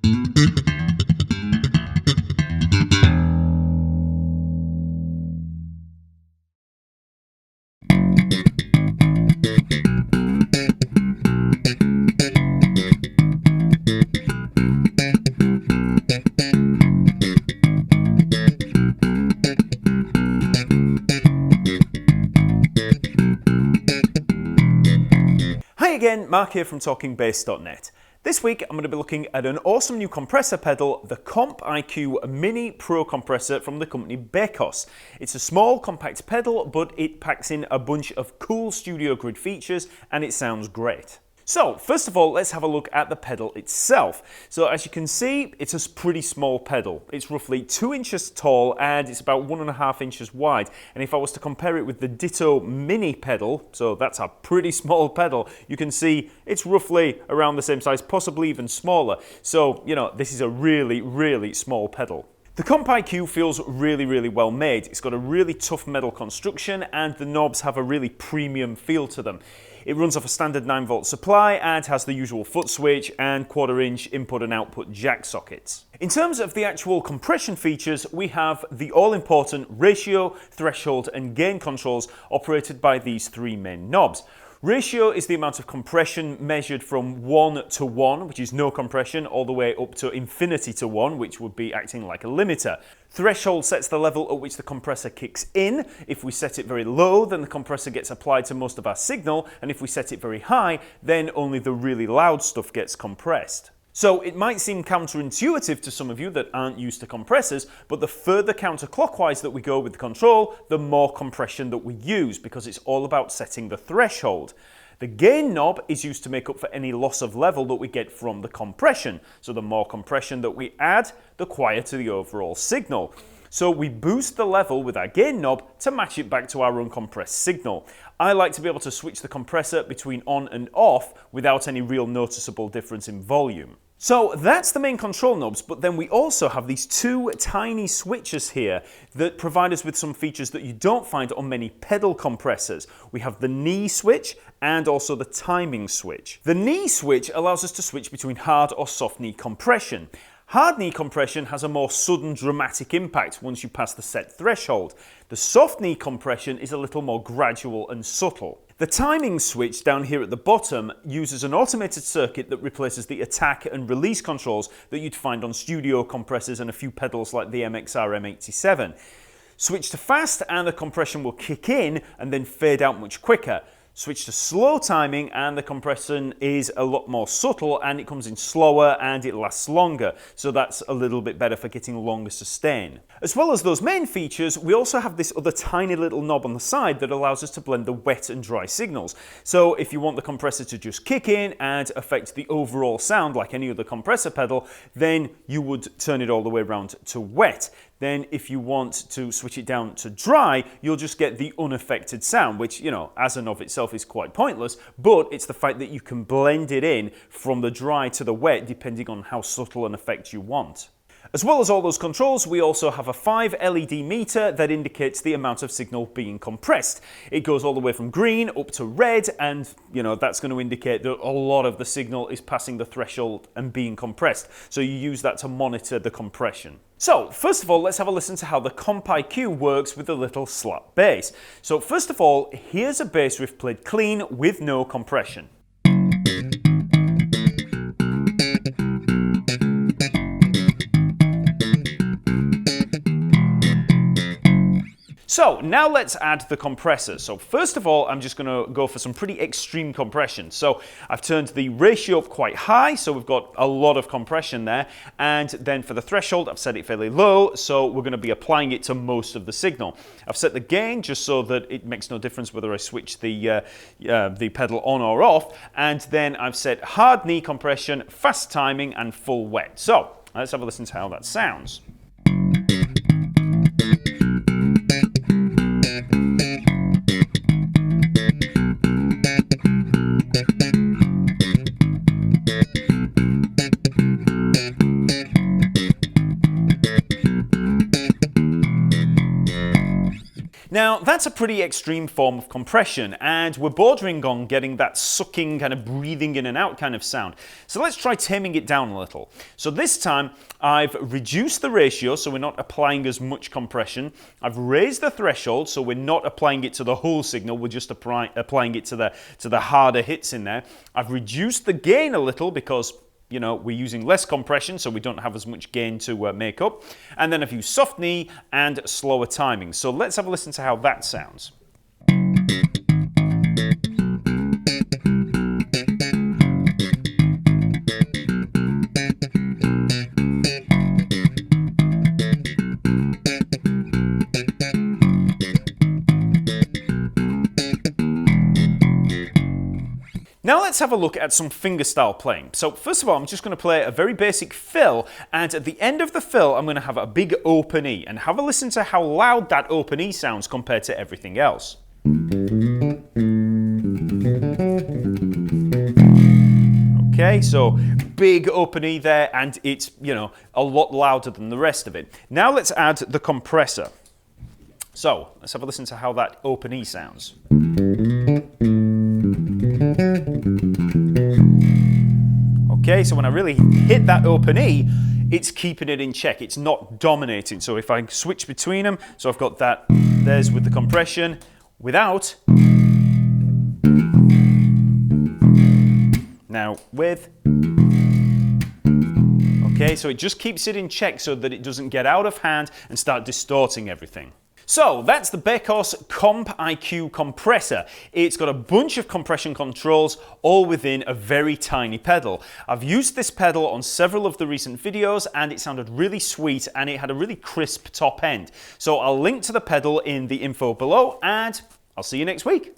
Hi again, Mark here from Talkingbass.net. This week I'm going to be looking at an awesome new compressor pedal, the CompIQ Mini Pro Compressor from the company Becos. It's a small, compact pedal, but it packs in a bunch of cool studio grid features and it sounds great. So, first of all, let's have a look at the pedal itself. So, as you can see, it's a pretty small pedal. It's roughly 2 inches tall and it's about 1.5 inches wide. And if I was to compare it with the Ditto Mini pedal, so that's a pretty small pedal, you can see it's roughly around the same size, possibly even smaller. So, this is a really, really small pedal. The CompIQ feels really well made. It's got a really tough metal construction and the knobs have a really premium feel to them. It runs off a standard 9-volt supply and has the usual foot switch and 1/4-inch input and output jack sockets. In terms of the actual compression features, we have the all-important ratio, threshold and gain controls operated by these 3 main knobs. Ratio is the amount of compression measured from 1 to 1, which is no compression, all the way up to infinity to 1, which would be acting like a limiter. Threshold sets the level at which the compressor kicks in. If we set it very low, then the compressor gets applied to most of our signal, and if we set it very high, then only the really loud stuff gets compressed. So it might seem counterintuitive to some of you that aren't used to compressors, but the further counterclockwise that we go with the control, the more compression that we use, because it's all about setting the threshold. The gain knob is used to make up for any loss of level that we get from the compression. So the more compression that we add, the quieter the overall signal. So we boost the level with our gain knob to match it back to our uncompressed signal. I like to be able to switch the compressor between on and off without any real noticeable difference in volume. So that's the main control knobs, but then we also have these 2 tiny switches here that provide us with some features that you don't find on many pedal compressors. We have the knee switch and also the timing switch. The knee switch allows us to switch between hard or soft knee compression. Hard knee compression has a more sudden dramatic impact once you pass the set threshold. The soft knee compression is a little more gradual and subtle. The timing switch down here at the bottom uses an automated circuit that replaces the attack and release controls that you'd find on studio compressors and a few pedals like the MXR M87. Switch to fast and the compression will kick in and then fade out much quicker. Switch to slow timing and the compression is a lot more subtle and it comes in slower and it lasts longer, so that's a little bit better for getting longer sustain. As well as those main features, we also have this other tiny little knob on the side that allows us to blend the wet and dry signals. So if you want the compressor to just kick in and affect the overall sound like any other compressor pedal, then you would turn it all the way around to wet. Then if you want to switch it down to dry, you'll just get the unaffected sound, which, as and of itself is quite pointless, but it's the fact that you can blend it in from the dry to the wet depending on how subtle an effect you want. As well as all those controls, we also have a 5 LED meter that indicates the amount of signal being compressed. It goes all the way from green up to red, and that's going to indicate that a lot of the signal is passing the threshold and being compressed. So you use that to monitor the compression. So first of all, let's have a listen to how the CompIQ works with the little slap bass. So first of all, here's a bass riff played clean with no compression. So now let's add the compressor. So first of all, I'm just going to go for some pretty extreme compression. So I've turned the ratio up quite high, so we've got a lot of compression there. And then for the threshold, I've set it fairly low, so we're going to be applying it to most of the signal. I've set the gain just so that it makes no difference whether I switch the pedal on or off. And then I've set hard knee compression, fast timing, and full wet. So let's have a listen to how that sounds. Now, that's a pretty extreme form of compression, and we're bordering on getting that sucking, kind of breathing in and out kind of sound. So let's try taming it down a little. So this time, I've reduced the ratio, so we're not applying as much compression. I've raised the threshold, so we're not applying it to the whole signal, we're just applying it to the harder hits in there. I've reduced the gain a little because, you know, we're using less compression, so we don't have as much gain to make up. And then I've used soft knee and slower timing. So let's have a listen to how that sounds. Now let's have a look at some fingerstyle playing. So first of all, I'm just going to play a very basic fill, and at the end of the fill, I'm going to have a big open E, and have a listen to how loud that open E sounds compared to everything else. Okay, so big open E there, and it's, you know, a lot louder than the rest of it. Now let's add the compressor. So let's have a listen to how that open E sounds. Okay, so when I really hit that open E, it's keeping it in check. It's not dominating. So if I switch between them, so I've got that, there's with the compression, without. Now with. Okay, so it just keeps it in check so that it doesn't get out of hand and start distorting everything. So that's the Becos CompIQ compressor. It's got a bunch of compression controls all within a very tiny pedal. I've used this pedal on several of the recent videos and it sounded really sweet and it had a really crisp top end. So I'll link to the pedal in the info below and I'll see you next week.